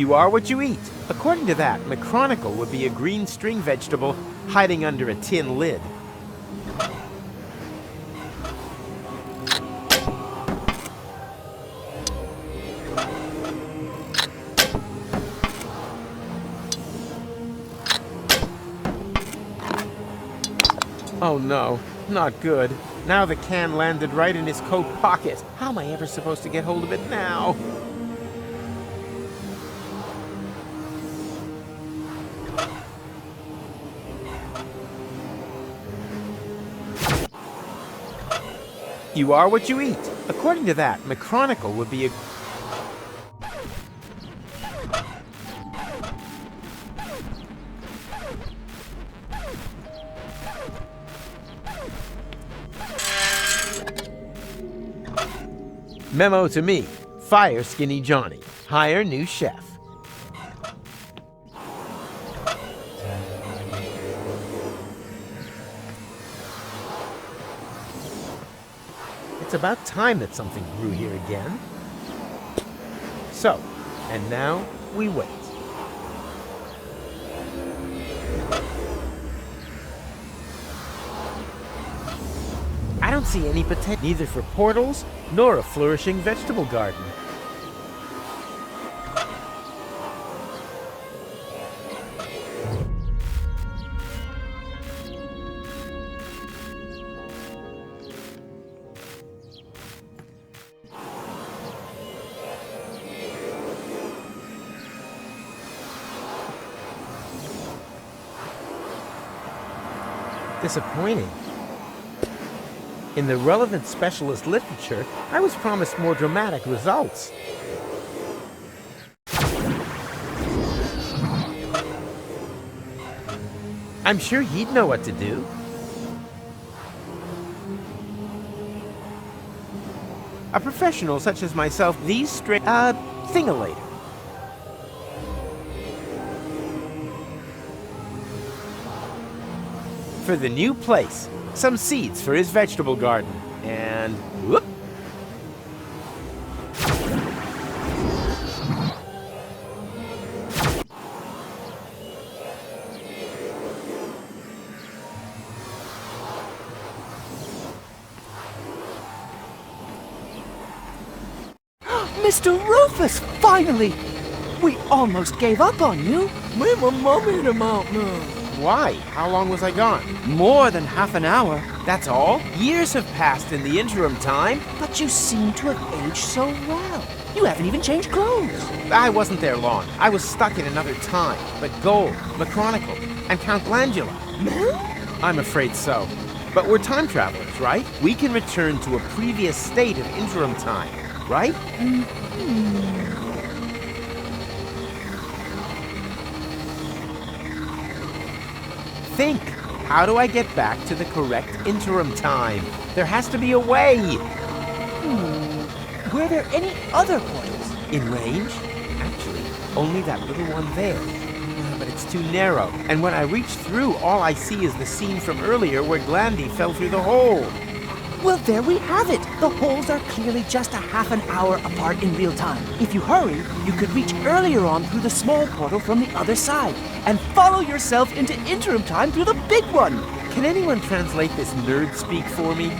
You are what you eat. According to that, macronicle would be a green string vegetable hiding under a tin lid. Oh no, not good. Now the can landed right in his coat pocket. How am I ever supposed to get hold of it now? You are what you eat. According to that, macronicle would be a... Memo to me. Fire Skinny Johnny. Hire new chef. It's about time that something grew here again. So, and now we wait. I don't see any potential, neither for portals nor a flourishing vegetable garden. Disappointing. In the relevant specialist literature, I was promised more dramatic results. I'm sure he'd know what to do. A professional such as myself, these thing-a-later. For the new place, some seeds for his vegetable garden, and whoop! Mr. Rufus, finally! We almost gave up on you. Me and my mummy in the mountain. Why? How long was I gone? More than half an hour. That's all? Years have passed in the interim time. But you seem to have aged so well. You haven't even changed clothes. I wasn't there long. I was stuck in another time. But Gold, macronicle, and Count Glandula. I'm afraid so. But we're time travelers, right? We can return to a previous state of interim time, right? Think. How do I get back to the correct interim time? There has to be a way. Were there any other portals? In range? Actually, only that little one there. But it's too narrow. And when I reach through, all I see is the scene from earlier where Glandy fell through the hole. Well, there we have it. The holes are clearly just a half an hour apart in real time. If you hurry, you could reach earlier on through the small portal from the other side and follow yourself into interim time through the big one. Can anyone translate this nerd speak for me?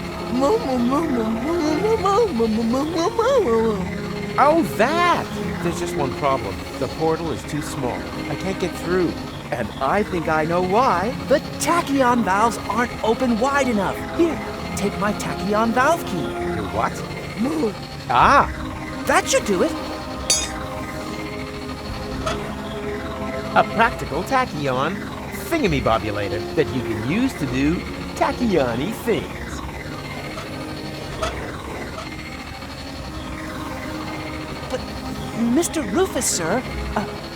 Oh, that! There's just one problem. The portal is too small. I can't get through. And I think I know why. The tachyon valves aren't open wide enough. Here, take my tachyon valve key. Your what? Ah! That should do it. A practical tachyon thingamybobulator that you can use to do tachyony things. But, Mr. Rufus, sir,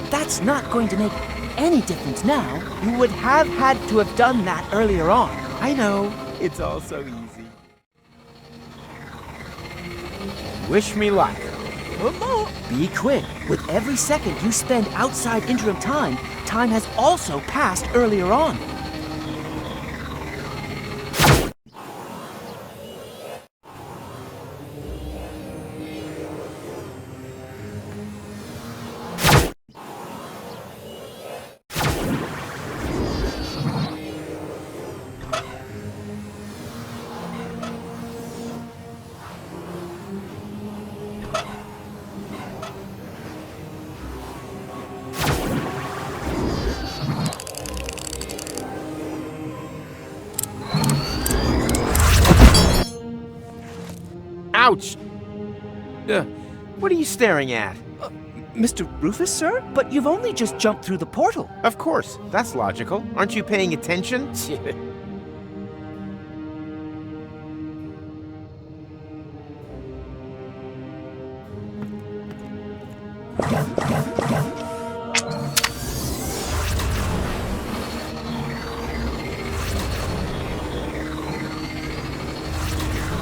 that's not going to make any difference now. You would have had to have done that earlier on. I know. It's all so easy. Wish me luck. Be quick. With every second you spend outside interim time, time has also passed earlier on. Ouch! What are you staring at? Mr. Rufus, sir? But you've only just jumped through the portal. Of course, that's logical. Aren't you paying attention?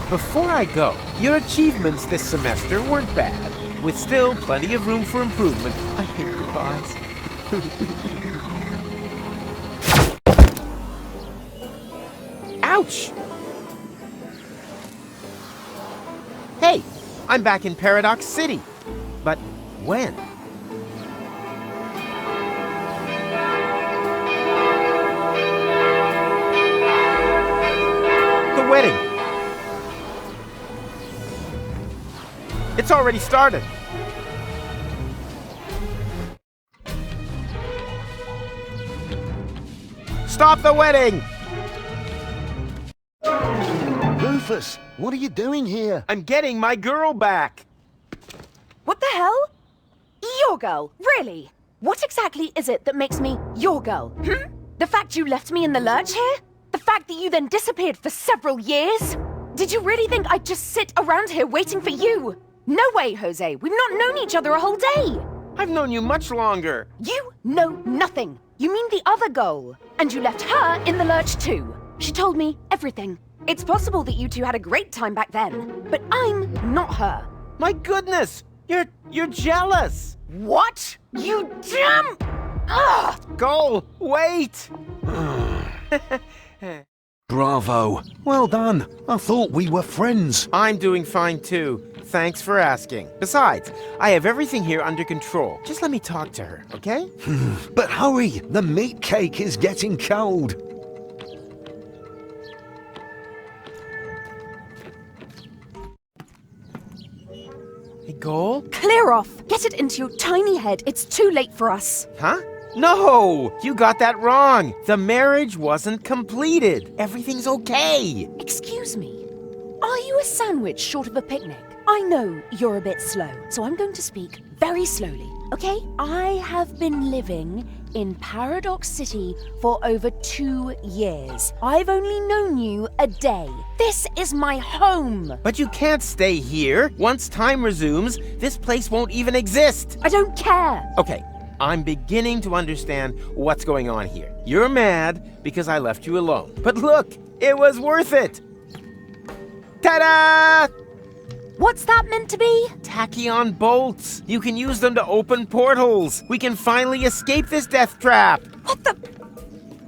Before I go, your achievements this semester weren't bad, with still plenty of room for improvement. I hate goodbyes. Ouch! Hey, I'm back in Paradox City. But when? The wedding. It's already started. Stop the wedding! Rufus, what are you doing here? I'm getting my girl back. What the hell? Your girl? Really? What exactly is it that makes me your girl? The fact you left me in the lurch here? The fact that you then disappeared for several years? Did you really think I'd just sit around here waiting for you? No way, Jose. We've not known each other a whole day. I've known you much longer. You know nothing. You mean the other girl. And you left her in the lurch too. She told me everything. It's possible that you two had a great time back then, but I'm not her. My goodness! You're jealous! What? You damn... Ugh! Go! Wait! Bravo. Well done. I thought we were friends. I'm doing fine too. Thanks for asking. Besides, I have everything here under control. Just let me talk to her, okay? But hurry, the meat cake is getting cold. Hey, Goal? Clear off! Get it into your tiny head. It's too late for us. Huh? No! You got that wrong! The marriage wasn't completed. Everything's okay. Excuse me. Are you a sandwich short of a picnic? I know you're a bit slow, so I'm going to speak very slowly, okay? I have been living in Paradox City for over 2 years. I've only known you a day. This is my home. But you can't stay here. Once time resumes, this place won't even exist. I don't care. Okay, I'm beginning to understand what's going on here. You're mad because I left you alone. But look, it was worth it. Ta-da! What's that meant to be? Tachyon bolts. You can use them to open portals. We can finally escape this death trap. What the...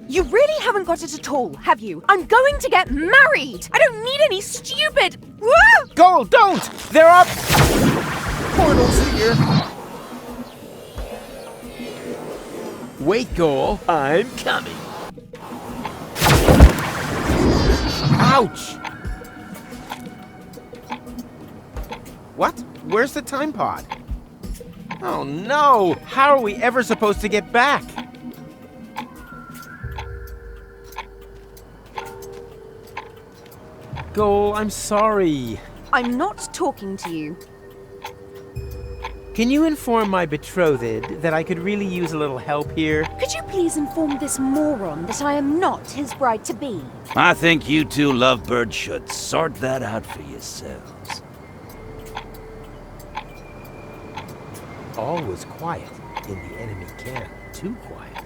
You really haven't got it at all, have you? I'm going to get married. I don't need any stupid... Woo! Goal, don't! They're up! Portals here. Wait, Goal. I'm coming. Ouch! What? Where's the time pod? Oh no! How are we ever supposed to get back? Goal, I'm sorry. I'm not talking to you. Can you inform my betrothed that I could really use a little help here? Could you please inform this moron that I am not his bride-to-be? I think you two lovebirds should sort that out for yourselves. All was quiet in the enemy camp. Too quiet.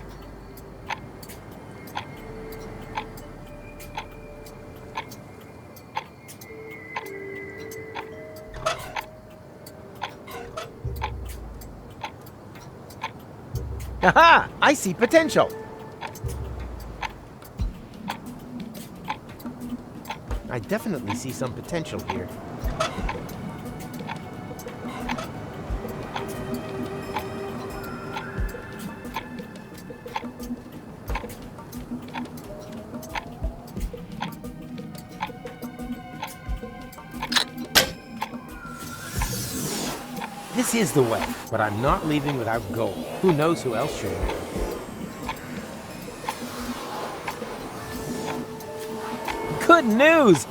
Aha! I see potential. I definitely see some potential here. This is the way, but I'm not leaving without gold. Who knows who else should have. Good news!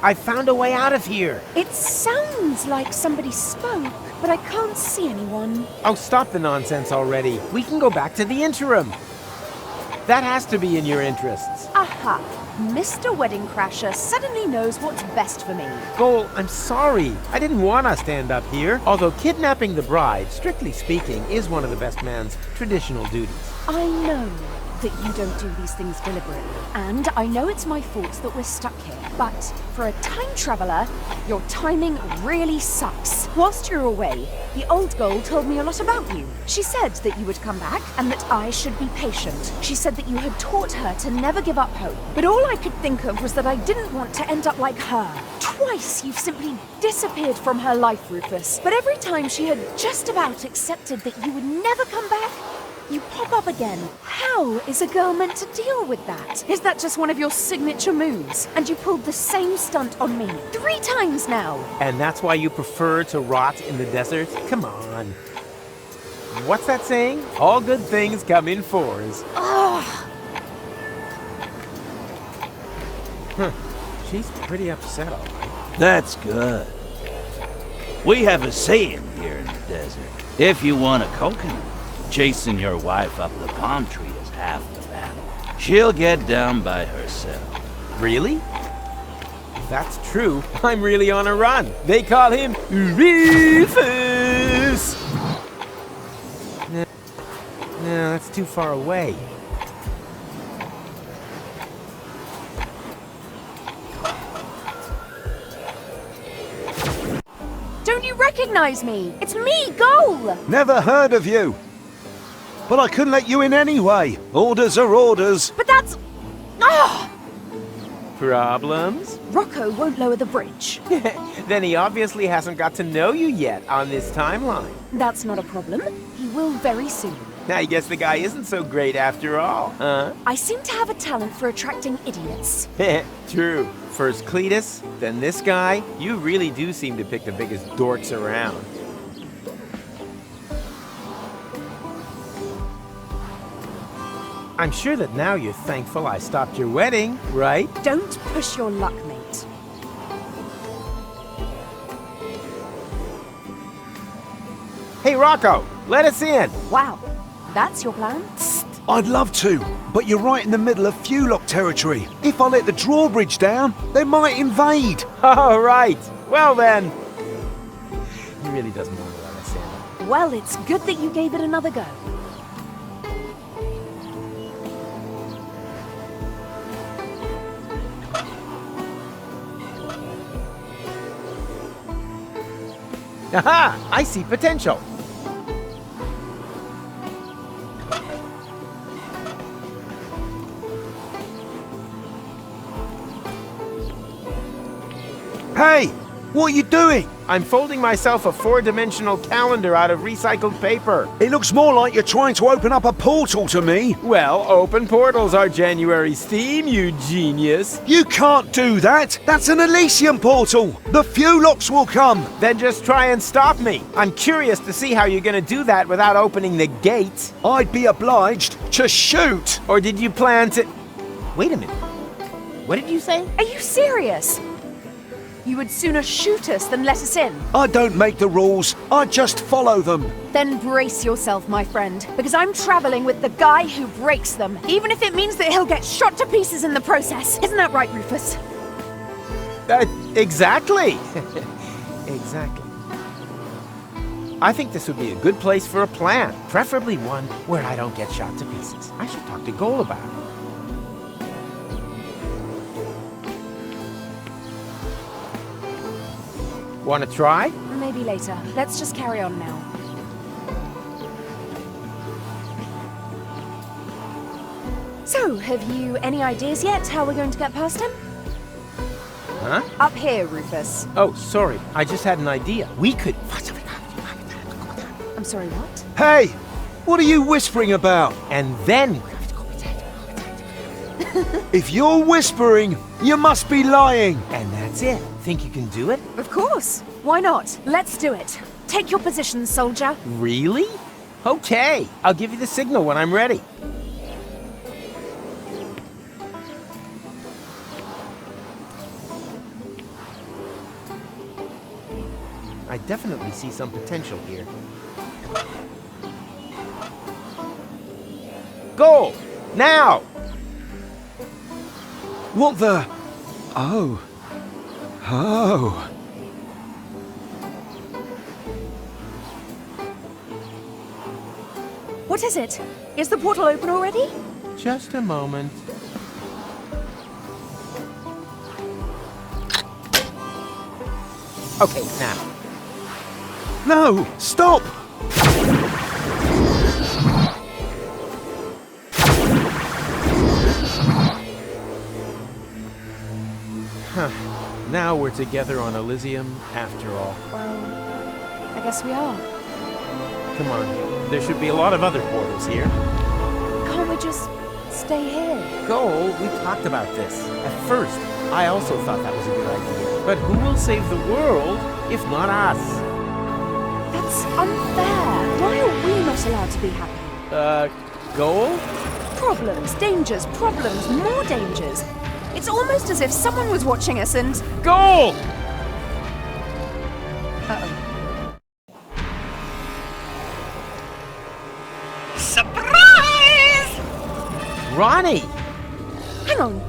I found a way out of here. It sounds like somebody spoke, but I can't see anyone. Oh, stop the nonsense already. We can go back to the interim. That has to be in your interests. Aha! Mr. Wedding Crasher suddenly knows what's best for me. Goal, I'm sorry. I didn't want us to end up here. Although kidnapping the bride, strictly speaking, is one of the best man's traditional duties. I know that you don't do these things deliberately, and I know it's my fault that we're stuck here, but for a time traveler, your timing really sucks. Whilst you're away, the old Goal told me a lot about you. She said that you would come back and that I should be patient. She said that you had taught her to never give up hope, but all I could think of was that I didn't want to end up like her. Twice you've simply disappeared from her life, Rufus, but every time she had just about accepted that you would never come back, you pop up again. How is a girl meant to deal with that? Is that just one of your signature moves? And you pulled the same stunt on me 3 times now. And that's why you prefer to rot in the desert? Come on. What's that saying? All good things come in 4s. Ugh. She's pretty upset, all right. That's good. We have a saying here in the desert. If you want a coconut, chasing your wife up the palm tree is half the battle. She'll get down by herself. Really? If that's true, I'm really on a run. They call him Rufus! No, that's too far away. Don't you recognize me? It's me, Goal! Never heard of you. But I couldn't let you in anyway. Orders are orders. But that's... Ah! Problems? Rocco won't lower the bridge. Then he obviously hasn't got to know you yet on this timeline. That's not a problem. He will very soon. I guess the guy isn't so great after all, huh? I seem to have a talent for attracting idiots. True. First Cletus, then this guy. You really do seem to pick the biggest dorks around. I'm sure that now you're thankful I stopped your wedding, right? Don't push your luck, mate. Hey, Rocco, let us in. Wow, that's your plan? I'd love to, but you're right in the middle of Fuelock territory. If I let the drawbridge down, they might invade. All right. Well then. He really doesn't want to let us in. Well, it's good that you gave it another go. Aha! I see potential. Hey, what are you doing? I'm folding myself a 4-dimensional calendar out of recycled paper. It looks more like you're trying to open up a portal to me. Well, open portals are January's theme, you genius. You can't do that. That's an Elysium portal. The Fuelocks will come. Then just try and stop me. I'm curious to see how you're gonna do that without opening the gate. I'd be obliged to shoot. Or did you plan to... Wait a minute. What did you say? Are you serious? You would sooner shoot us than let us in. I don't make the rules. I just follow them. Then brace yourself, my friend, because I'm traveling with the guy who breaks them, even if it means that he'll get shot to pieces in the process. Isn't that right, Rufus? Exactly. Exactly. I think this would be a good place for a plan, preferably one where I don't get shot to pieces. I should talk to Goal about it. Want to try? Maybe later. Let's just carry on now. So, have you any ideas yet how we're going to get past him? Huh? Up here, Rufus. Oh, sorry. I just had an idea. We could... I'm sorry, what? Hey, what are you whispering about? And then... If you're whispering, you must be lying. And that's it. Think you can do it? Of course. Why not? Let's do it. Take your position, soldier. Really? Okay. I'll give you the signal when I'm ready. definitely see some potential here. Goal! Now! What the? Oh. Oh. What is it? Is the portal open already? Just a moment. Okay, now. No! Stop! Huh. Now we're together on Elysium after all. Well, I guess we are. Come on. There should be a lot of other portals here. Can't we just stay here? Goal, we talked about this. At first, I also thought that was a good idea. But who will save the world if not us? That's unfair. Why are we not allowed to be happy? Goal? Problems, dangers, problems, more dangers. It's almost as if someone was watching us and... Goal! Uh-oh. Surprise! Ronnie! Hang on.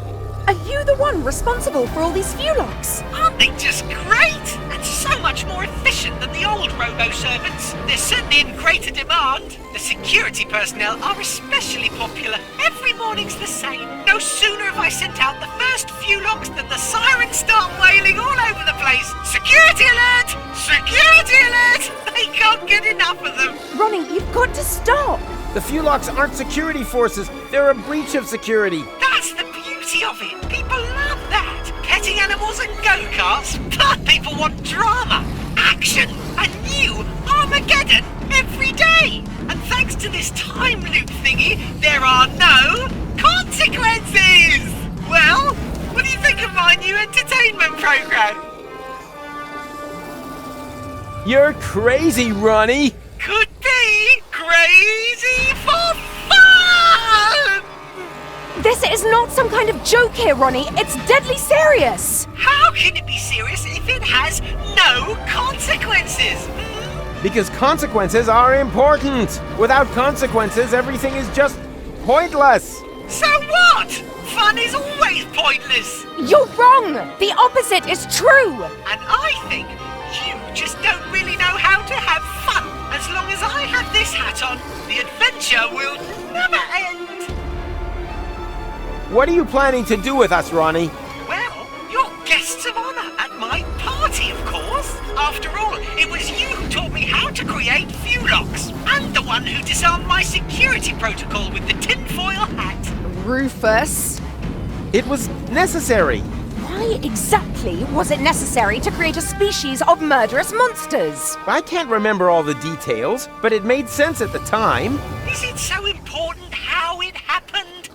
Are you the one responsible for all these Fulocks? Aren't they just great? And so much more efficient than the old robo-servants. They're certainly in greater demand. The security personnel are especially popular. Every morning's the same. No sooner have I sent out the first Fulocks than the sirens start wailing all over the place. Security alert! Security alert! They can't get enough of them. Ronnie, you've got to stop! The Fulocks aren't security forces. They're a breach of security. That's the beauty of it. People love that. Petting animals and go-karts. But people want drama, action, and new Armageddon every day. And thanks to this time loop thingy, there are no consequences. Well, what do you think of my new entertainment program? You're crazy, Ronnie! Could be crazy for fun! This is not some kind of joke here, Ronnie. It's deadly serious. How can it be serious if it has no consequences? Because consequences are important. Without consequences, everything is just pointless. So what? Fun is always pointless. You're wrong. The opposite is true. And I think you just don't really know how to have fun. As long as I have this hat on, the adventure will never end. What are you planning to do with us, Ronnie? Well, you're guests of honor at my party, of course. After all, it was you who taught me how to create Fulocks, and the one who disarmed my security protocol with the tinfoil hat. Rufus. It was necessary. Why exactly was it necessary to create a species of murderous monsters? I can't remember all the details, but it made sense at the time. Is it so important how it happened?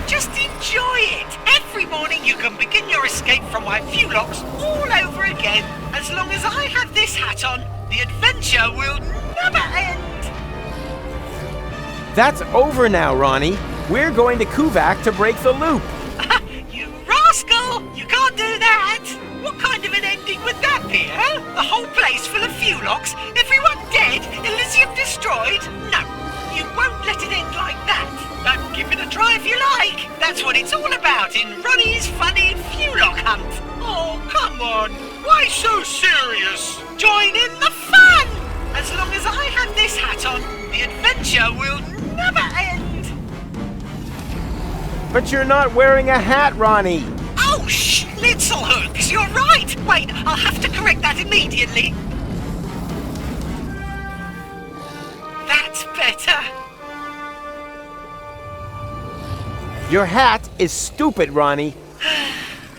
Just enjoy it. Every morning you can begin your escape from my Fulocks all over again. As long as I have this hat on, the adventure will never end. That's over now, Ronnie. We're going to Kuvak to break the loop. You rascal! You can't do that! What kind of an ending would that be, huh? The whole place full of Fulocks, everyone dead, Elysium destroyed? No, you won't let it end like that. But give it a try if you like. That's what it's all about in Ronnie's funny Fulock hunt. Oh, come on. Why so serious? Join in the fun! As long as I have this hat on, the adventure will never end. But you're not wearing a hat, Ronnie. Oh, Schnitzelhooks, you're right. Wait, I'll have to correct that immediately. That's better. Your hat is stupid, Ronnie.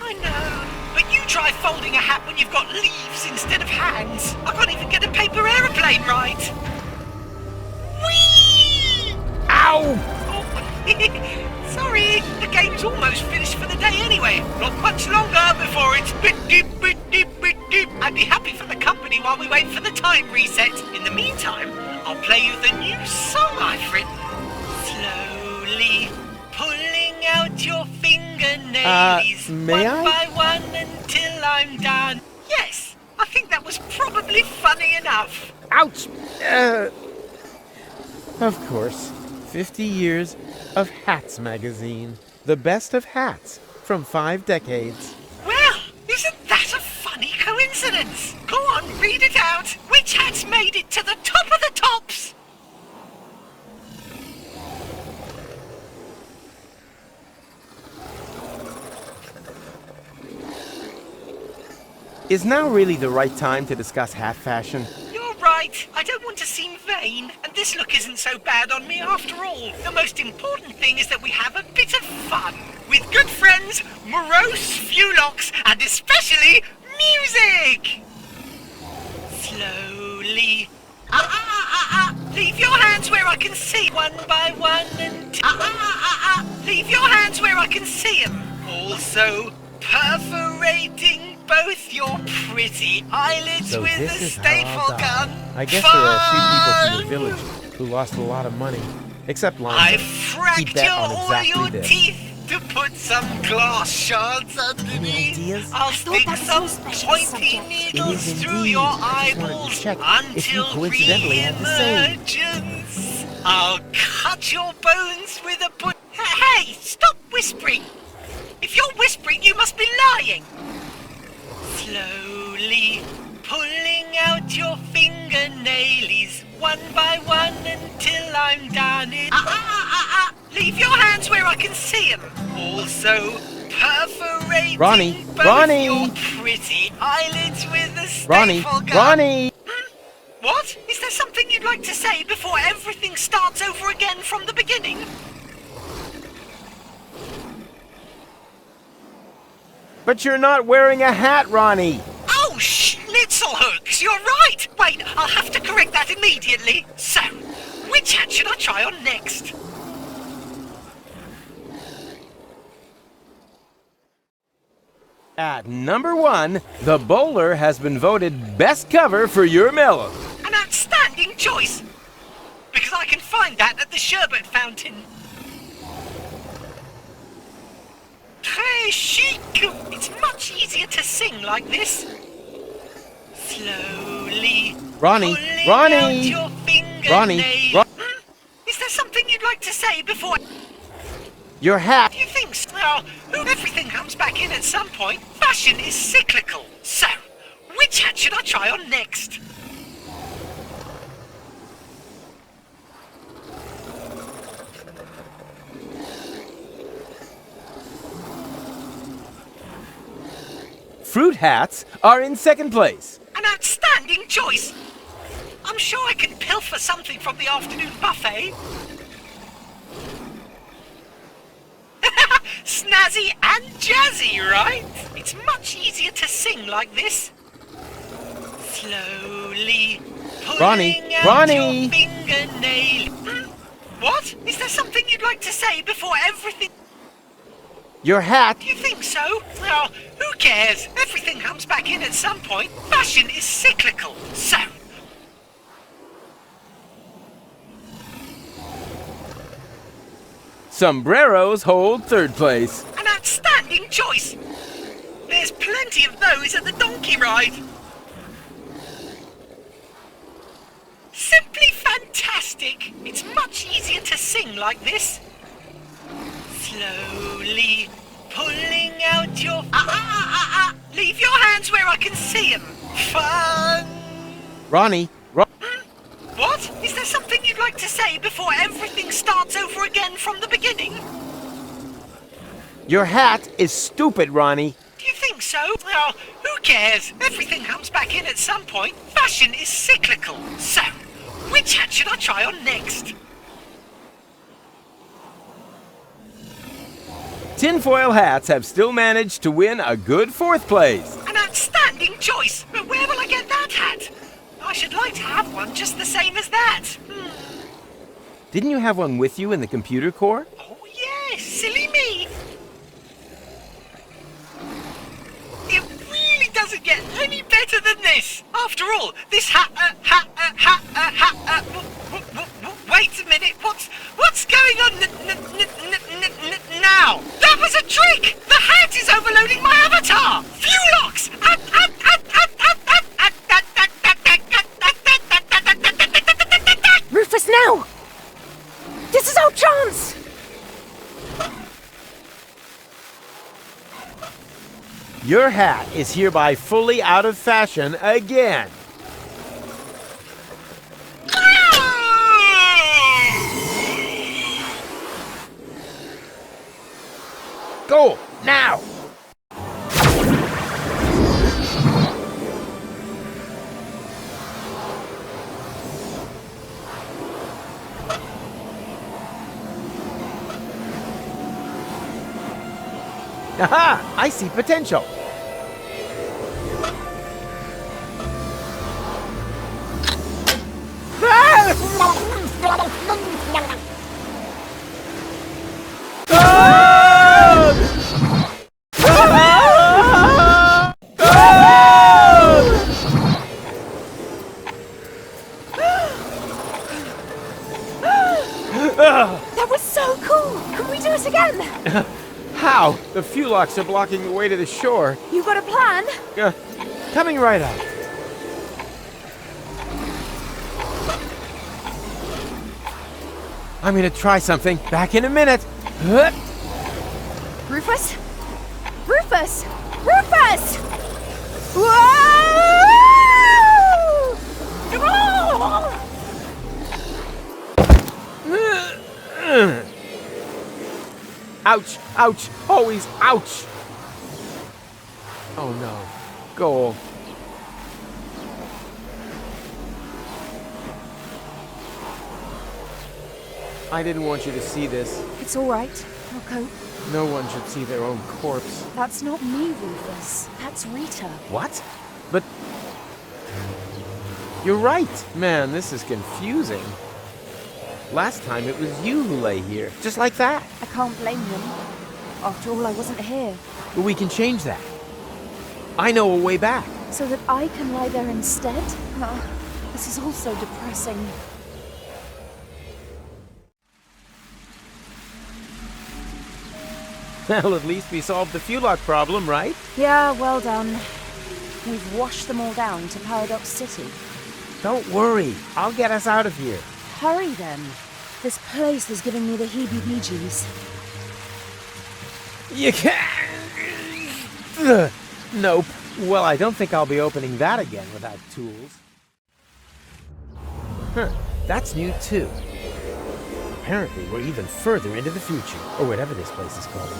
I know, but you try folding a hat when you've got leaves instead of hands. I can't even get a paper aeroplane right. Whee! Ow! Oh, sorry, the game's almost finished for the day anyway. Not much longer before it's bit-dip, bit-dip, bit-dip. I'd be happy for the company while we wait for the time reset. In the meantime, I'll play you the new song I've written. Slowly pulling out your fingernails may one I? by one until I'm done. Yes, I think that was probably funny enough. Ouch! Of course. 50 years of Hats magazine. The best of hats from 5 decades. Well, isn't that a funny coincidence? Go on, read it out. Which hat's made it to the top of the tops? Is now really the right time to discuss hat fashion? You're right. I don't want to seem vain, and this look isn't so bad on me after all. The most important thing is that we have a bit of fun. With good friends, morose Fulocks, and especially music! Slowly. Leave your hands where I can see one by one and... Leave your hands where I can see them. Also, perforating both your pretty eyelids So with this a is how staple I'll die. gun. I guess there are a few people from the village who lost a lot of money. Except I Longplay. He fracture bet on all exactly your this. teeth to put some glass shards underneath. ideas? I'll thought stick that was some your special pointy subject. needles It is through indeed. your I just wanted to eyeballs check if you until coincidentally had the same. re-emergence. I'll cut your bones with a put. Hey, stop whispering! If you're whispering, you must be lying. Slowly pulling out your fingernailies one by one until I'm done it. Leave your hands where I can see them. Also, perforating Ronnie, both Ronnie! your pretty eyelids with a staple Ronnie! gun. Ronnie! What? Is there something you'd like to say before everything starts over again from the beginning? But you're not wearing a hat, Ronnie! Oh, schnitzelhooks, you're right! Wait, I'll have to correct that immediately. So, which hat should I try on next? At number 1, the bowler has been voted best cover for your melon. An outstanding choice! Because I can find that at the sherbet fountain. Très chic! It's much easier to sing like this. Slowly. Ronnie, pulling Ronnie! out your fingernail. Ronnie, Ron- Is there something you'd like to say before... Your hat! Do you think so? Well, everything comes back in at some point. Fashion is cyclical. So, which hat should I try on next? Fruit hats are in second place. An outstanding choice. I'm sure I can pilfer something from the afternoon buffet. Snazzy and jazzy, right? It's much easier to sing like this. Slowly pulling Ronnie, out Ronnie! your fingernail. What? Is there something you'd like to say before everything... Your hat! Do you think so? Well, who cares? Everything comes back in at some point. Fashion is cyclical. So, Sombreros hold third place. an outstanding choice. There's plenty of those at the donkey ride. Simply fantastic. It's much easier to sing like this. Slowly pulling out your... Leave your hands where I can see them. Fun. Ronnie, What? Is there something you'd like to say before everything starts over again from the beginning? your hat is stupid, Ronnie. Do you think so? Well, who cares? Everything comes back in at some point. Fashion is cyclical. So, which hat should I try on next? Tinfoil hats have still managed to win a good fourth place. An outstanding choice. But where will I get that hat? I should like to have one just the same as that. Didn't you have one with you in the computer core? Oh, yes. Silly me. It really doesn't get any better than this. After all, this wait a minute. What's going on now? That was a trick. The hat is overloading my avatar. Fulocks. This is our chance! Your hat is hereby fully out of fashion again. Go, now! Aha! I see potential. That was so cool! Can we do it again? How? The few locks are blocking the way to the shore. You got a plan? Coming right up. I'm gonna try something. Back in a minute. Rufus? Rufus! Rufus! Whoa! Ouch! Ouch! Always ouch! Oh no. Goal. I didn't want you to see this. It's all right. I'll cope. No one should see their own corpse. That's not me, Rufus. That's Rita. What? But... You're right. Man, this is confusing. Last time it was you who lay here, just like that. I can't blame him. After all, I wasn't here. But we can change that. I know a way back. So that I can lie there instead? This is all so depressing. Well, at least we solved the fuel lock problem, right? Yeah, well done. We've washed them all down to Paradox City. Don't worry. I'll get us out of here. Hurry then. This place is giving me the heebie-jeebies. You can't... Ugh. Nope. Well, I don't think I'll be opening that again without tools. Huh. That's new too. Apparently, we're even further into the future, or whatever this place is called.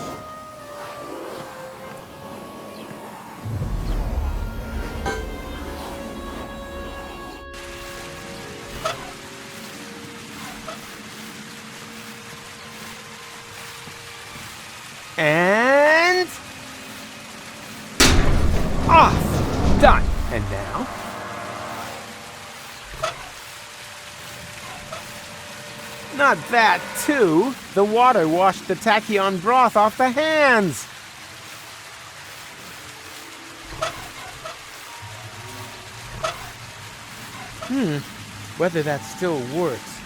And... off! Done! And now... Not that, too! The water washed the tachyon broth off the hands! Whether that still works.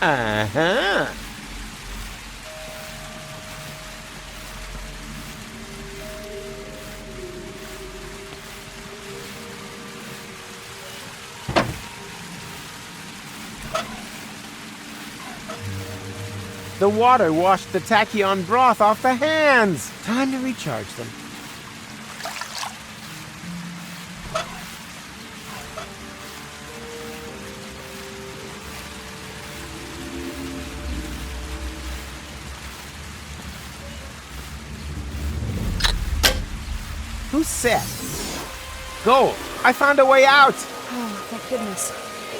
Uh-huh! The water washed the tachyon broth off the hands. Time to recharge them. Who said? Go! I found a way out! Oh, thank goodness.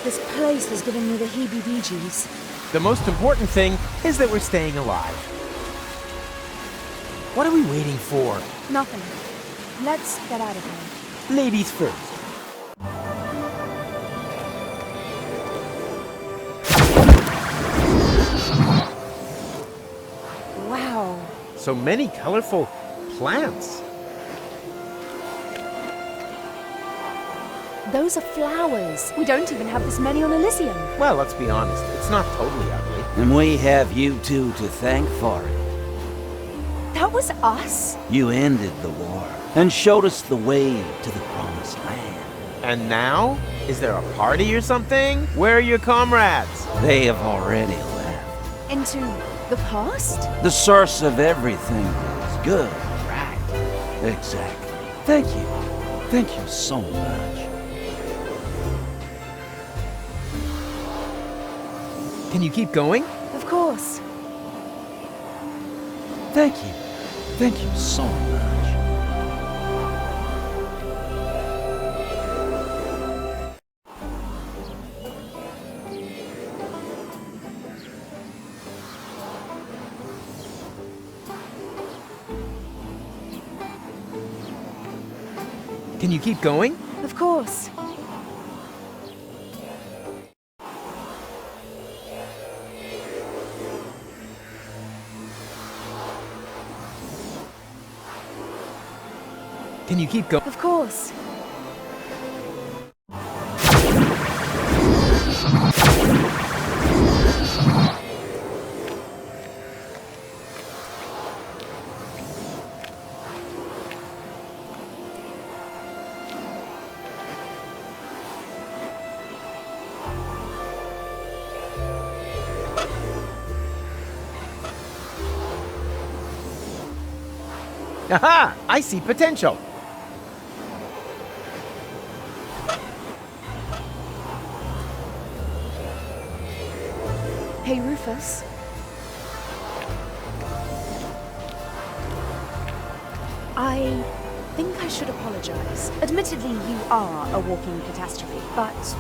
This place is giving me the heebie-jeebies. The most important thing is that we're staying alive. What are we waiting for? Nothing. Let's get out of here. Ladies first. Wow. So many colorful plants. Those are flowers. We don't even have this many on Elysium. Well, let's be honest, it's not totally ugly. And we have you two to thank for it. That was us? You ended the war and showed us the way to the promised land. And now? Is there a party or something? Where are your comrades? They have already left. Into the past? The source of everything is good, right? Exactly. Thank you. Thank you so much. Can you keep going? Of course. Thank you. Thank you so much. Can you keep going? Of course. Can you keep going? Of course. Aha! I see potential. Hey, Rufus. I think I should apologize. Admittedly, you are a walking catastrophe, but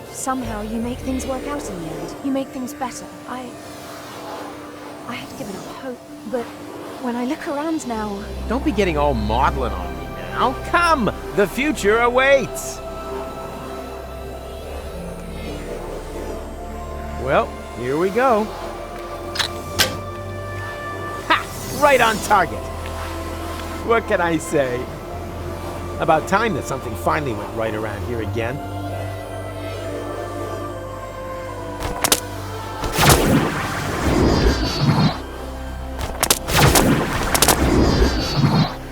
somehow you make things work out in the end. You make things better. I had given up hope, but when I look around now... Don't be getting all maudlin on me now. Come! The future awaits! Well, here we go. Ha! Right on target! What can I say? About time that something finally went right around here again.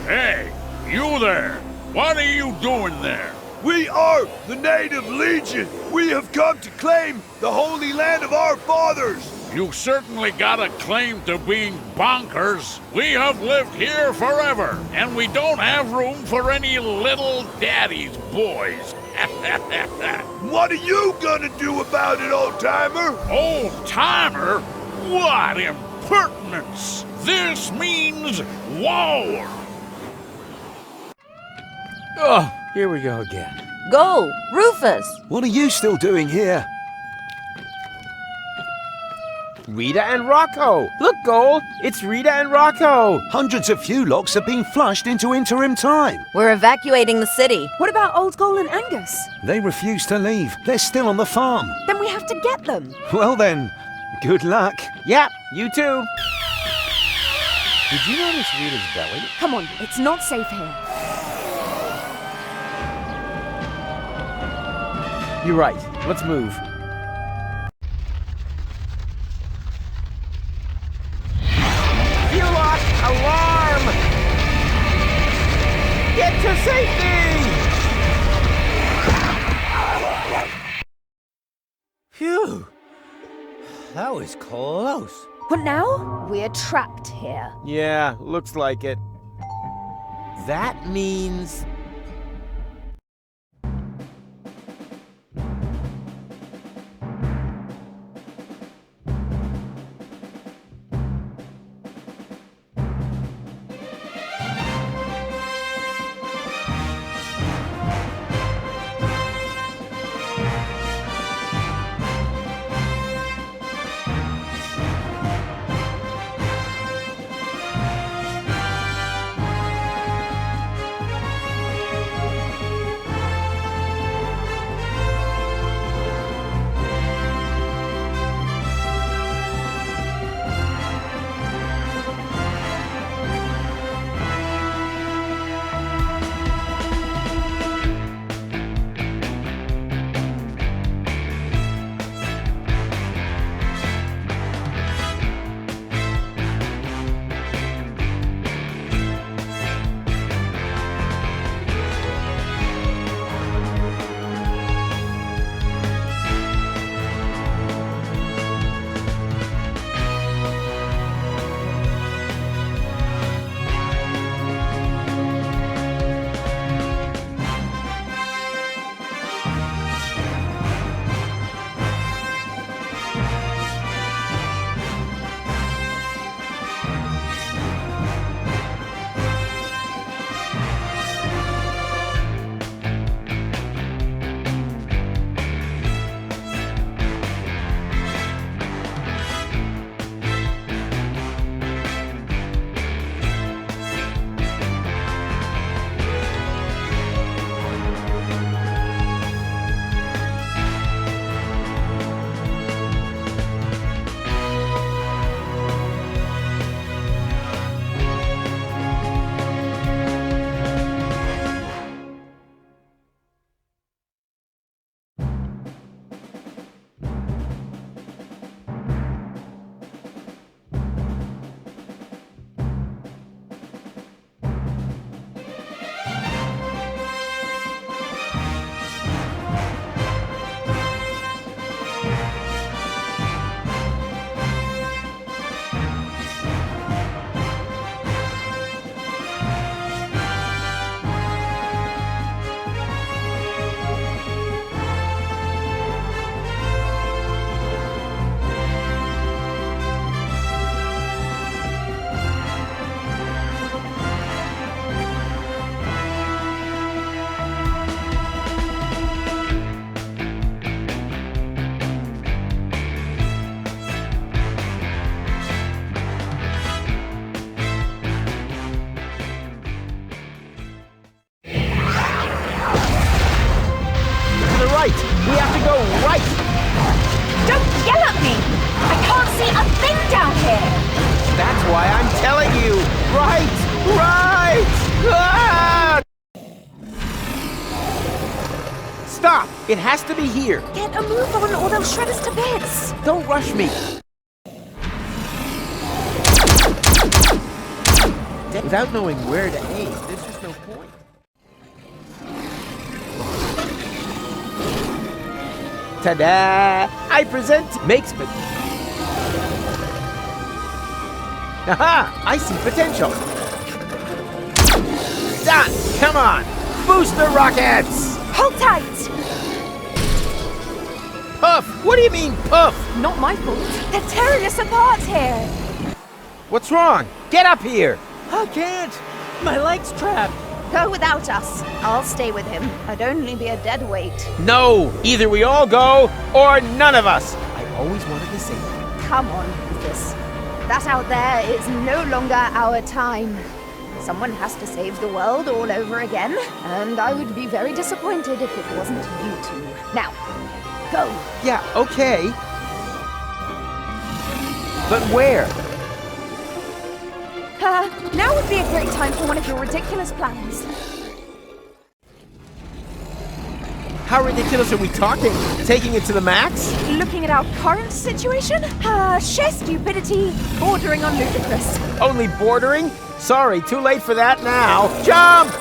Hey, you there! What are you doing there? We are the Native Legion. We have come to claim the holy land of our fathers. You certainly got a claim to being bonkers. We have lived here forever, and we don't have room for any little daddy's boys. What are you gonna do about it, old-timer? Old-timer? What impertinence! This means war! Oh, here we go again. Go, Rufus! What are you still doing here? Rita and Rocco! Look, Goal! It's Rita and Rocco! Hundreds of Fulocks have been flushed into interim time. We're evacuating the city. What about Old Goal and Angus? They refuse to leave. They're still on the farm. Then we have to get them. Well then, good luck. Yep, you too. Did you notice Rita's belly? Come on, it's not safe here. You're right. Let's move. Fulock, alarm! Get to safety! Phew. That was close. What now? We're trapped here. Yeah, looks like it. That means... why I'm telling you. Right! Ah! Stop! It has to be here. Get a move on or they'll shred us to bits. Don't rush me. Without knowing where to aim, there's just no point. Ta-da! I present makes me. Aha! I see potential. Done! Come on! Booster rockets! Hold tight. Puff! What do you mean, puff? Not my fault. They're tearing us apart here. What's wrong? Get up here! I can't. My leg's trapped. Go without us. I'll stay with him. I'd only be a dead weight. No! Either we all go, or none of us! I always wanted to say that. Come on, Rufus. That out there is no longer our time. Someone has to save the world all over again, and I would be very disappointed if it wasn't you two. Now, go. Yeah, okay. But where? Now would be a great time for one of your ridiculous plans. How ridiculous are we talking? Taking it to the max? Looking at our current situation? Sheer stupidity, bordering on ludicrous. Only bordering? Sorry, too late for that now. Jump!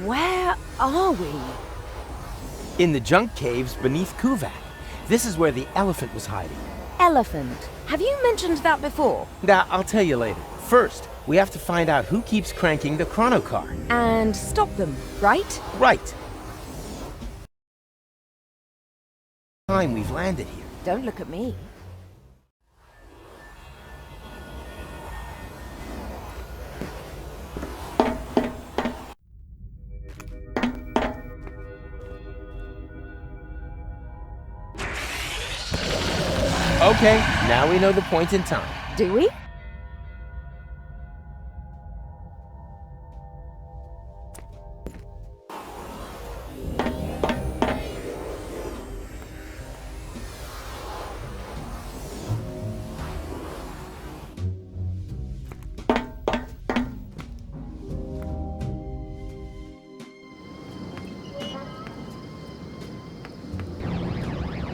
Where are we? In the junk caves beneath Kuvak. This is where the elephant was hiding. Elephant. Have you mentioned that before? Now, I'll tell you later. First, we have to find out who keeps cranking the chrono car. And stop them, right? Right. Time we've landed here. Don't look at me. Okay, now we know the point in time. Do we?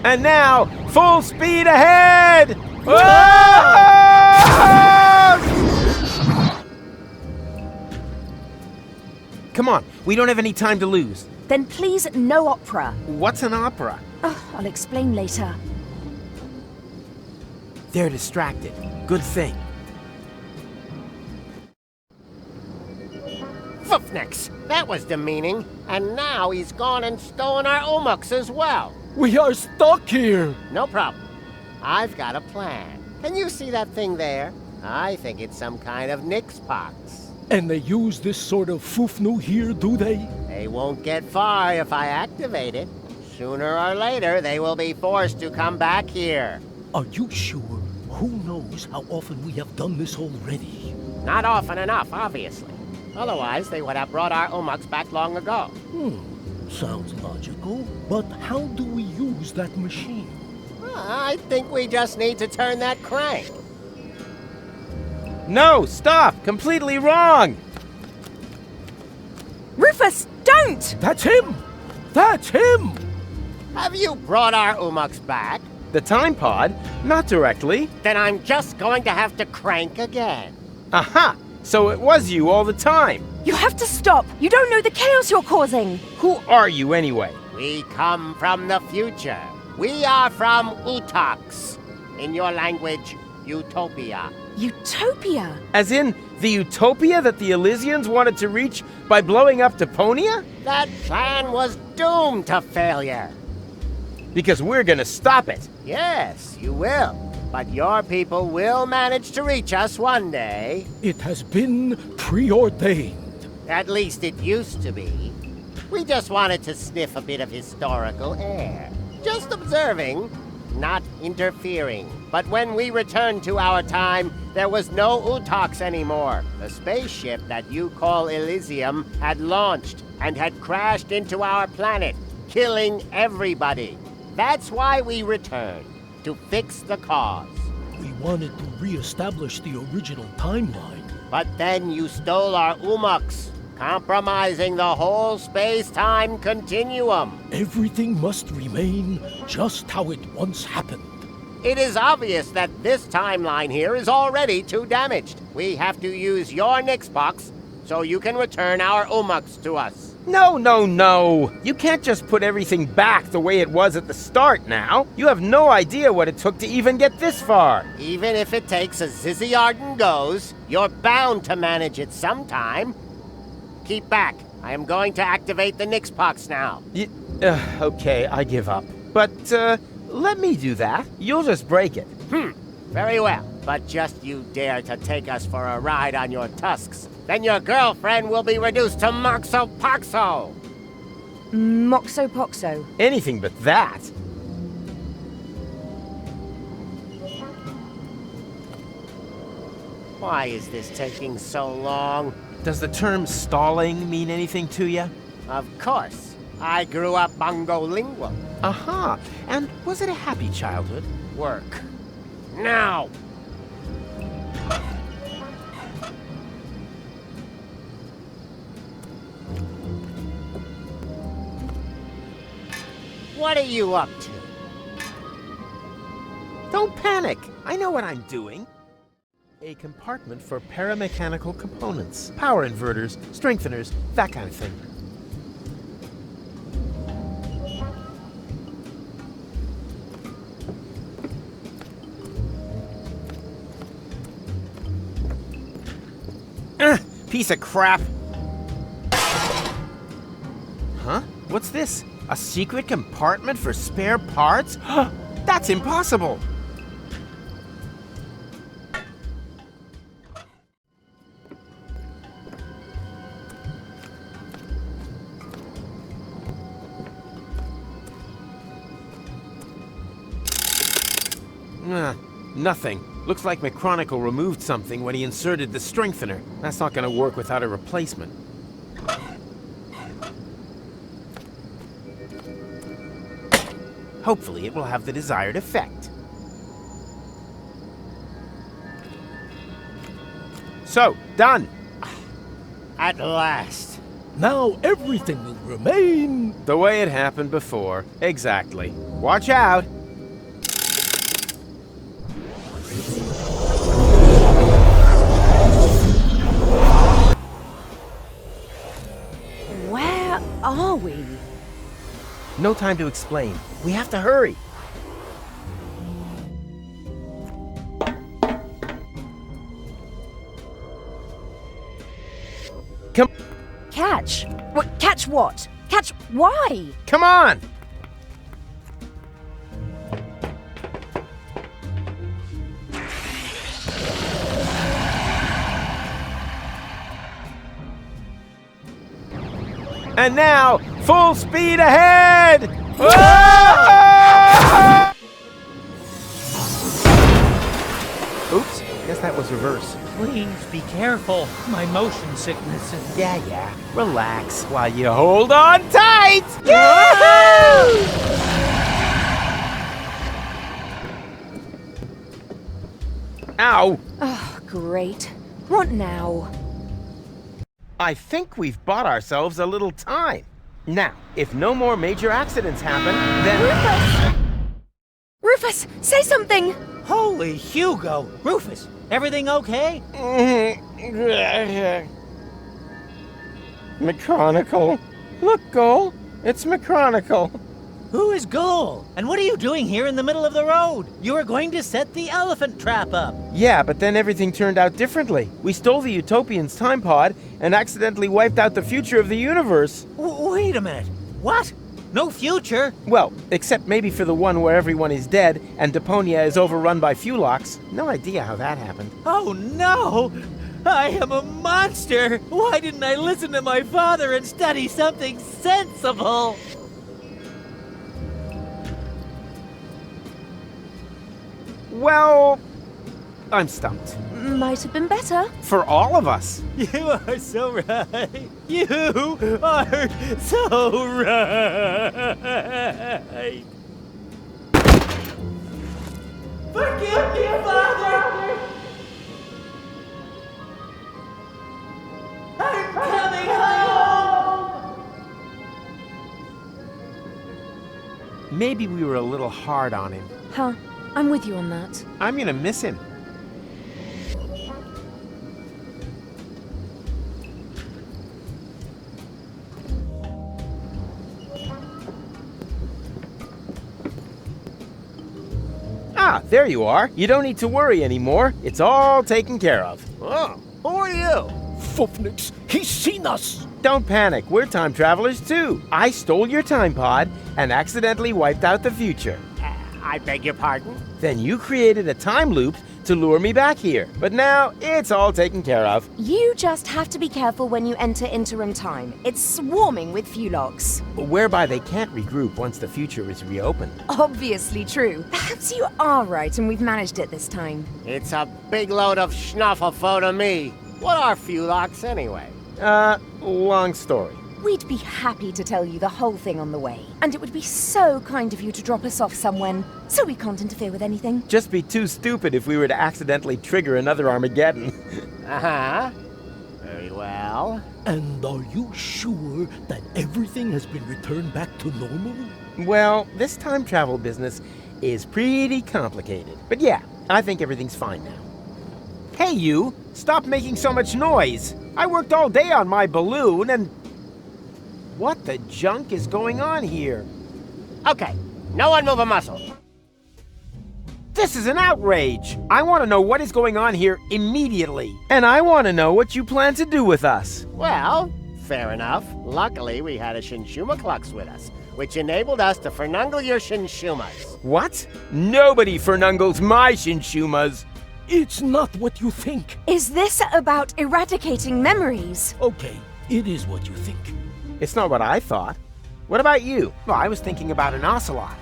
And now, full speed ahead! Whoa! Come on, we don't have any time to lose. Then please, no opera. What's an opera? I'll explain later. They're distracted. Good thing. Foofnix, that was demeaning. And now he's gone and stolen our Umuks as well. We are stuck here. No problem. I've got a plan. Can you see that thing there? I think it's some kind of Nix pox. And they use this sort of foofnu here, do they? They won't get far if I activate it. Sooner or later, they will be forced to come back here. Are you sure? Who knows how often we have done this already? Not often enough, obviously. Otherwise, they would have brought our Umuks back long ago. Sounds logical. But how do we use that machine? I think we just need to turn that crank. No, stop! Completely wrong! Rufus, don't! That's him! That's him! Have you brought our Umuks back? The time pod? Not directly. Then I'm just going to have to crank again. Aha! So it was you all the time. You have to stop! You don't know the chaos you're causing! Who are you anyway? We come from the future. We are from Utox. In your language, Utopia. Utopia? As in, the utopia that the Elysians wanted to reach by blowing up Deponia? That plan was doomed to failure. Because we're gonna stop it. Yes, you will. But your people will manage to reach us one day. It has been preordained. At least it used to be. We just wanted to sniff a bit of historical air. Just observing. not interfering. But when we returned to our time, there was no Utox anymore. The spaceship that you call Elysium had launched and had crashed into our planet, killing everybody. That's why we returned, to fix the cause. We wanted to re-establish the original timeline. But then you stole our Umux, compromising the whole space-time continuum. Everything must remain just how it once happened. It is obvious that this timeline here is already too damaged. We have to use your Nixbox so you can return our Umux to us. No, no, no. You can't just put everything back the way it was at the start now. You have no idea what it took to even get this far. Even if it takes as Zizzy Arden goes, you're bound to manage it sometime. Keep back. I am going to activate the Nixbox now. Okay, I give up. But, let me do that. You'll just break it. Very well. But just you dare to take us for a ride on your tusks. Then your girlfriend will be reduced to Moxo Poxo. Moxo Poxo. Anything but that. Why is this taking so long? Does the term stalling mean anything to you? Of course. I grew up Bongolingual. Aha. And was it a happy childhood? Work. Now! What are you up to? Don't panic. I know what I'm doing. A compartment for paramechanical components. Power inverters, strengtheners, that kind of thing. Piece of crap. Huh? What's this? A secret compartment for spare parts? That's impossible! Nothing. Looks like McChronicle removed something when he inserted the strengthener. That's not gonna work without a replacement. Hopefully it will have the desired effect. So, done! At last. Now everything will remain the way it happened before. Exactly. Watch out! Where are we? No time to explain. We have to hurry. Come... Catch? What? Catch what? Catch why? Come on! And now, full speed ahead! Ah! Oops, guess that was reverse. Please be careful. My motion sickness is... Yeah. Relax while you hold on tight! Ow! Oh, great. What now? I think we've bought ourselves a little time. Now, if no more major accidents happen, then... Rufus! Say something! Holy Hugo! Rufus, everything okay? McChronicle. Look, Goal. It's McChronicle. Who is Goal? And what are you doing here in the middle of the road? You were going to set the elephant trap up. Yeah, but then everything turned out differently. We stole the Utopian's time pod and accidentally wiped out the future of the universe. Wait a minute. What? No future? Well, except maybe for the one where everyone is dead and Deponia is overrun by Fulox. No idea how that happened. Oh no! I am a monster! Why didn't I listen to my father and study something sensible? Well, I'm stumped. Might have been better. For all of us. You are so right. You are so right. Forgive me, Father! I'm coming home! Maybe we were a little hard on him. Huh. I'm with you on that. I'm gonna miss him. Ah, there you are. You don't need to worry anymore. It's all taken care of. Oh, who are you? Fufnix, he's seen us! Don't panic. We're time travelers too. I stole your time pod and accidentally wiped out the future. I beg your pardon? Then you created a time loop to lure me back here. But now it's all taken care of. You just have to be careful when you enter interim time. It's swarming with Fulogs. Whereby they can't regroup once the future is reopened. Obviously true. Perhaps you are right and we've managed it this time. It's a big load of schnufflefo to me. What are Fulogs anyway? Long story. We'd be happy to tell you the whole thing on the way. And it would be so kind of you to drop us off somewhere, so we can't interfere with anything. Just be too stupid if we were to accidentally trigger another Armageddon. Uh-huh. Very well. And are you sure that everything has been returned back to normal? Well, this time travel business is pretty complicated. But yeah, I think everything's fine now. Hey you! Stop making so much noise! I worked all day on my balloon and... What the junk is going on here? Okay, no one move a muscle. This is an outrage! I want to know what is going on here immediately. And I want to know what you plan to do with us. Well, fair enough. Luckily, we had a Shinshuma Klux with us, which enabled us to fernungle your Shinshumas. What? Nobody fernungles my Shinshumas. It's not what you think. Is this about eradicating memories? Okay, it is what you think. It's not what I thought. What about you? Well, I was thinking about an ocelot.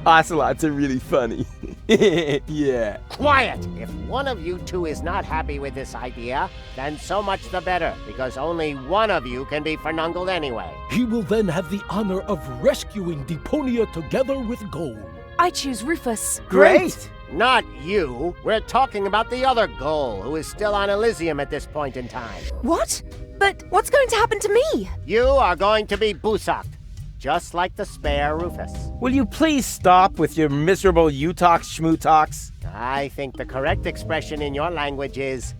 Ocelots are really funny. Yeah. Quiet! If one of you two is not happy with this idea, then so much the better, because only one of you can be fernungled anyway. He will then have the honor of rescuing Deponia together with Goal. I choose Rufus. Great! Not you. We're talking about the other Goal, who is still on Elysium at this point in time. What? But what's going to happen to me? You are going to be busaked, just like the spare Rufus. Will you please stop with your miserable you-talks, schmoo-talks? I think the correct expression in your language is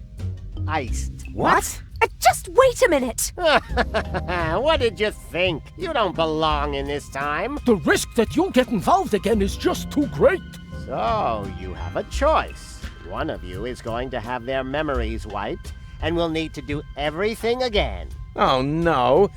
iced. What? Just wait a minute! What did you think? You don't belong in this time. The risk that you'll get involved again is just too great. So, you have a choice. One of you is going to have their memories wiped, and will need to do everything again. Oh no.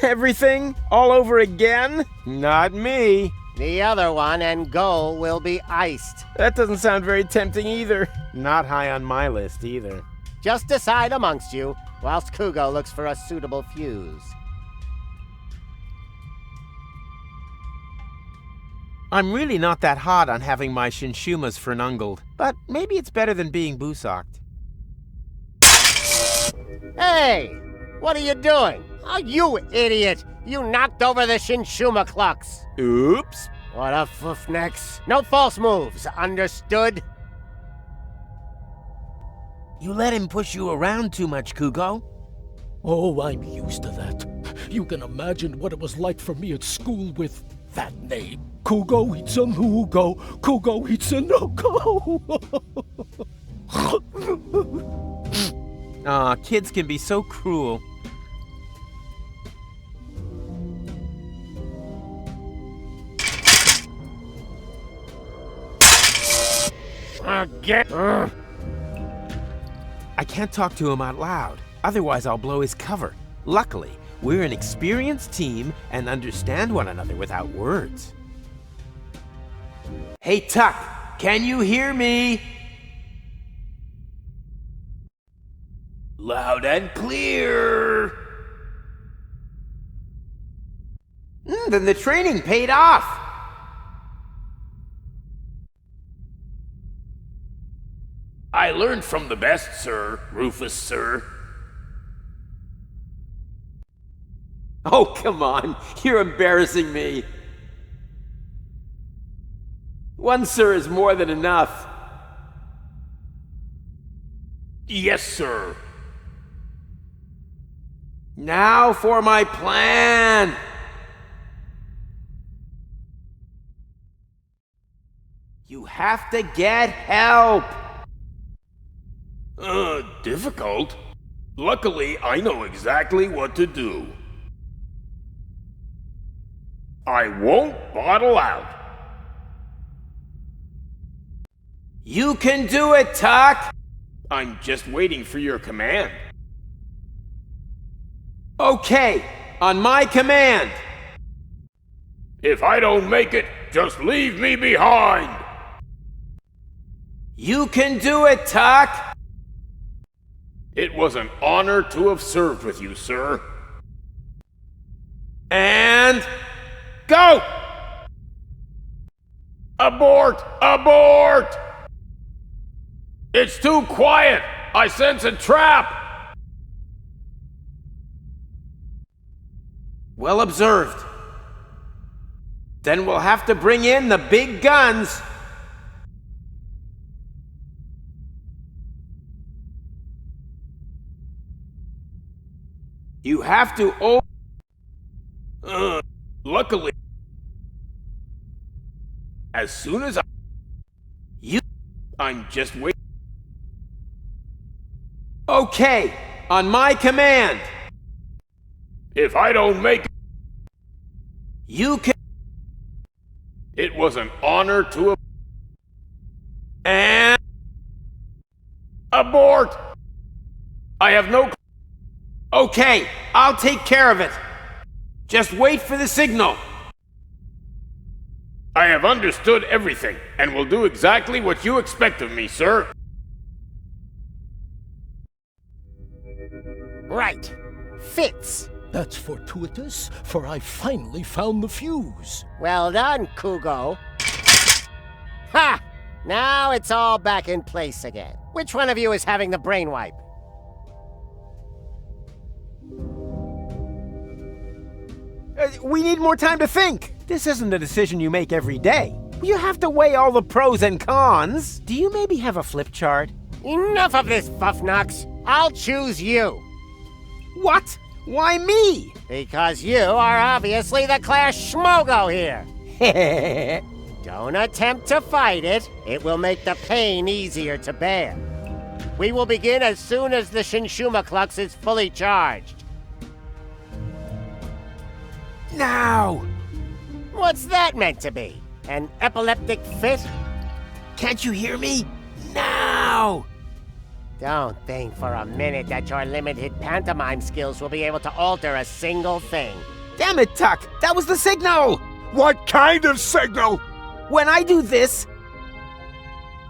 Everything? All over again? Not me. The other one and Goal will be iced. That doesn't sound very tempting either. Not high on my list either. Just decide amongst you, whilst Kugo looks for a suitable fuse. I'm really not that hot on having my Shinshumas fernungled, but maybe it's better than being busaked. Hey! What are you doing? Oh, you idiot! You knocked over the Shinshuma Klux! Oops. What a foofnex. No false moves, understood? You let him push you around too much, Kugo. Oh, I'm used to that. You can imagine what it was like for me at school with that name. Kugo Hitsunugo, Kugo Hitsunugo. Aw, kids can be so cruel. I can't talk to him out loud, otherwise I'll blow his cover. Luckily, we're an experienced team and understand one another without words. Hey Tuck, can you hear me? Loud and clear. Then the training paid off. I learned from the best, sir. Rufus, sir. Oh, come on. You're embarrassing me. One sir is more than enough. Yes, sir. Now for my plan. You have to get help. Difficult? Luckily, I know exactly what to do. I won't bottle out. You can do it, Tuck. I'm just waiting for your command. Okay, on my command. If I don't make it, just leave me behind. You can do it, Tuck. It was an honor to have served with you, sir. And go! Abort! Abort! It's too quiet! I sense a trap! Well observed. Then we'll have to bring in the big guns. You have to Luckily, as soon as I'm just waiting. Okay, on my command. If I don't make it, you can. It was an honor to have. And abort! I have no. Okay, I'll take care of it. Just wait for the signal. I have understood everything, and will do exactly what you expect of me, sir. Right. Fits. That's fortuitous, for I finally found the fuse. Well done, Kugo. Ha! Now it's all back in place again. Which one of you is having the brain wipe? We need more time to think. This isn't a decision you make every day. You have to weigh all the pros and cons. Do you maybe have a flip chart? Enough of this, Fuffnox. I'll choose you. What? Why me? Because you are obviously the class schmogo here. Don't attempt to fight it. It will make the pain easier to bear. We will begin as soon as the Shinshuma-Klux is fully charged. Now! What's that meant to be? An epileptic fit? Can't you hear me? Now! Don't think for a minute that your limited pantomime skills will be able to alter a single thing. Damn it, Tuck! That was the signal! What kind of signal? When I do this,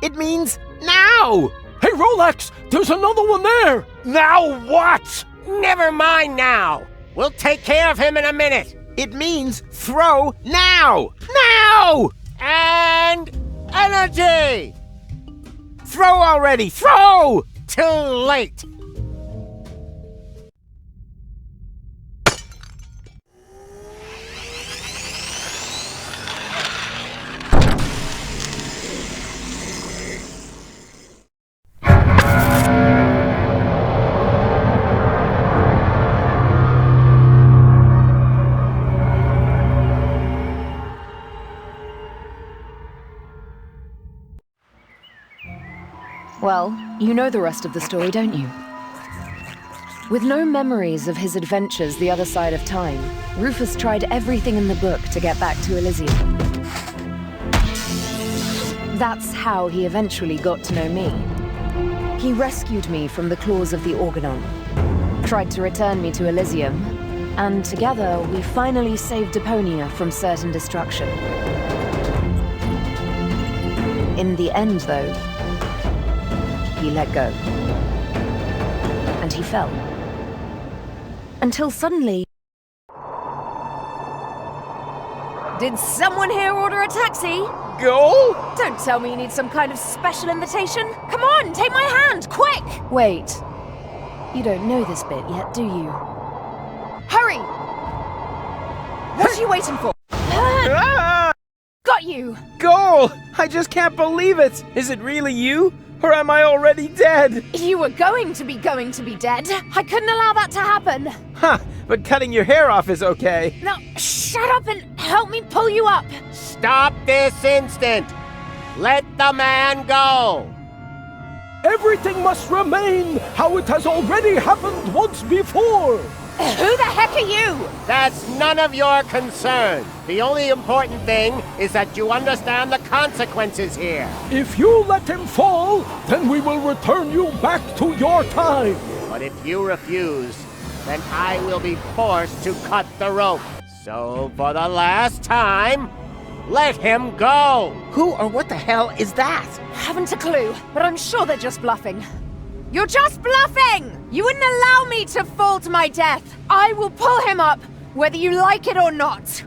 it means now! Hey, Rolex! There's another one there! Now what? Never mind now! We'll take care of him in a minute! It means throw now! Now! And energy! Throw already! Throw! Too late! Well, you know the rest of the story, don't you? With no memories of his adventures the other side of time, Rufus tried everything in the book to get back to Elysium. That's how he eventually got to know me. He rescued me from the claws of the Organon, tried to return me to Elysium, and together we finally saved Deponia from certain destruction. In the end, though, he let go. And he fell. Until suddenly... Did someone here order a taxi? Goal? Don't tell me you need some kind of special invitation. Come on, take my hand, quick! Wait. You don't know this bit yet, do you? Hurry! What are you waiting for? Got you! Goal! I just can't believe it! Is it really you? Or am I already dead? You were going to be dead. I couldn't allow that to happen. Huh, but cutting your hair off is okay. Now, shut up and help me pull you up. Stop this instant! Let the man go! Everything must remain how it has already happened once before. Who the heck are you? That's none of your concern. The only important thing is that you understand the consequences here. If you let him fall, then we will return you back to your time. But if you refuse, then I will be forced to cut the rope. So for the last time, let him go! Who or what the hell is that? Haven't a clue, but I'm sure they're just bluffing. You're just bluffing! You wouldn't allow me to fall to my death. I will pull him up, whether you like it or not.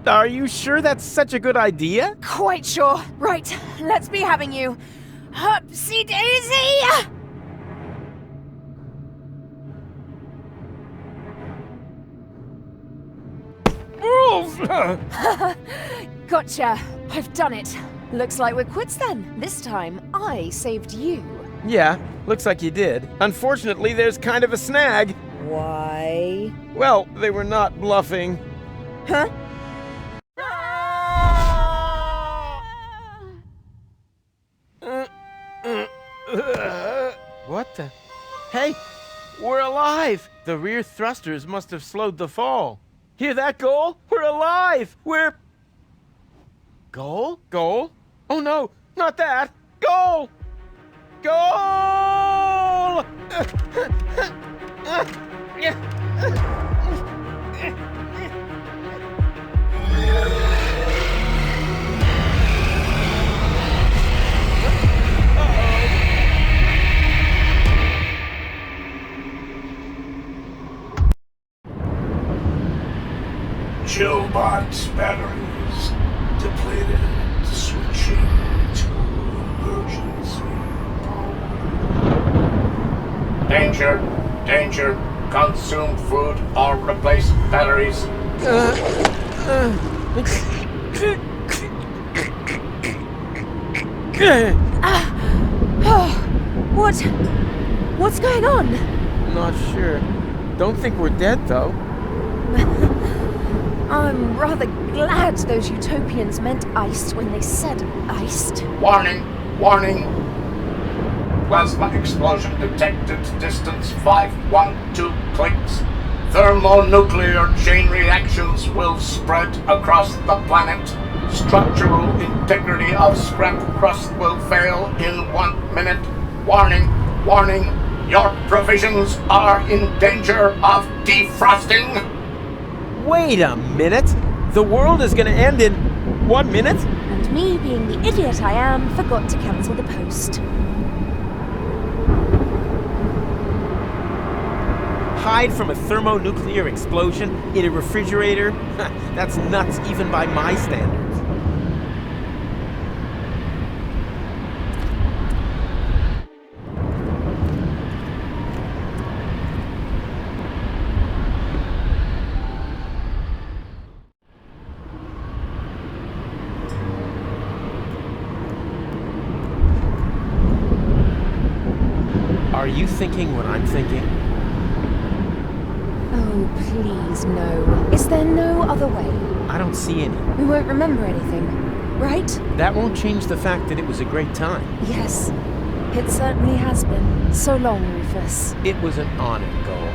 Are you sure that's such a good idea? Quite sure. Right, let's be having you. Upsy daisy! Gotcha. I've done it. Looks like we're quits then. This time, I saved you. Yeah, looks like you did. Unfortunately, there's kind of a snag. Why? Well, they were not bluffing. Huh? What the? Hey, we're alive! The rear thrusters must have slowed the fall. Hear that, Goal? We're alive! We're... Goal? Goal? Oh no, not that! Goal! Goal! Chillbot batteries depleted. Switching to emergency power. Danger! Danger! Consume food or replace batteries. What's going on? Not sure. Don't think we're dead, though. I'm rather glad those utopians meant iced when they said iced. Warning! Warning! Plasma explosion detected. Distance 512 clicks. Thermonuclear chain reactions will spread across the planet. Structural integrity of scrap crust will fail in 1 minute. Warning! Warning! Your provisions are in danger of defrosting. Wait a minute! The world is gonna end in 1 minute? And me, being the idiot I am, forgot to cancel the post. Hide from a thermonuclear explosion in a refrigerator? That's nuts even by my standards. Are you thinking what I'm thinking? Oh, please, no. Is there no other way? I don't see any. We won't remember anything, right? That won't change the fact that it was a great time. Yes, it certainly has been. So long, Rufus. It was an honor, Goal.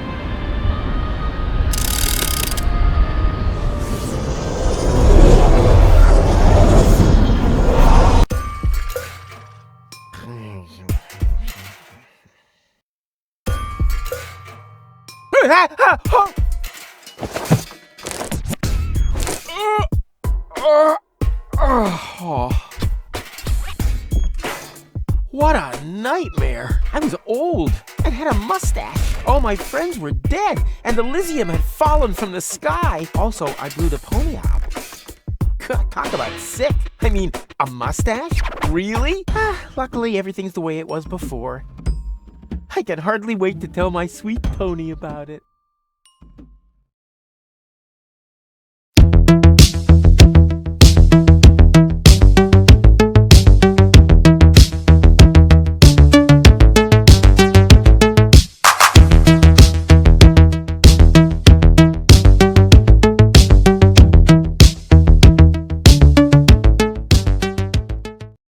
What a nightmare! I was old and had a mustache. All my friends were dead, and Elysium had fallen from the sky. Also, I blew Deponia up. Talk about sick. I mean, a mustache? Really? Luckily, everything's the way it was before. I can hardly wait to tell my sweet pony about it.